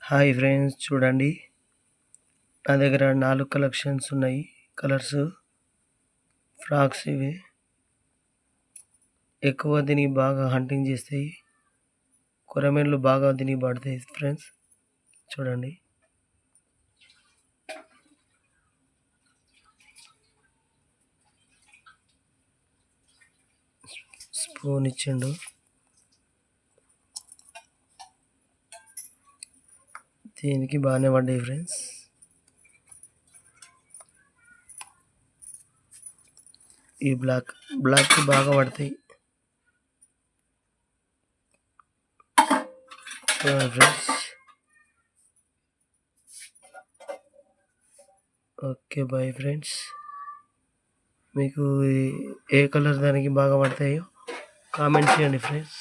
Hi friends, చూడండి నా దగ్గర 4 కలెక్షన్స్ ఉన్నాయి. కలర్స్ ఫ్రాక్స్ ఇవి ఎక్కువ దీనికి బాగా హంటింగ్ చేస్తాయి. కొరమేన్లు బాగా దీనికి పడతాయి ఫ్రెండ్స్. చూడండి స్పూన్ ఇచ్చిండు. దీనికి బాగానే పడ్డాయి ఫ్రెండ్స్. ఈ బ్లాక్ బాగా పడతాయి ఫ్రెండ్స్. Okay bye friends. మీకు ఏ కలర్ దానికి బాగా పడతాయో కామెంట్ చేయండి ఫ్రెండ్స్.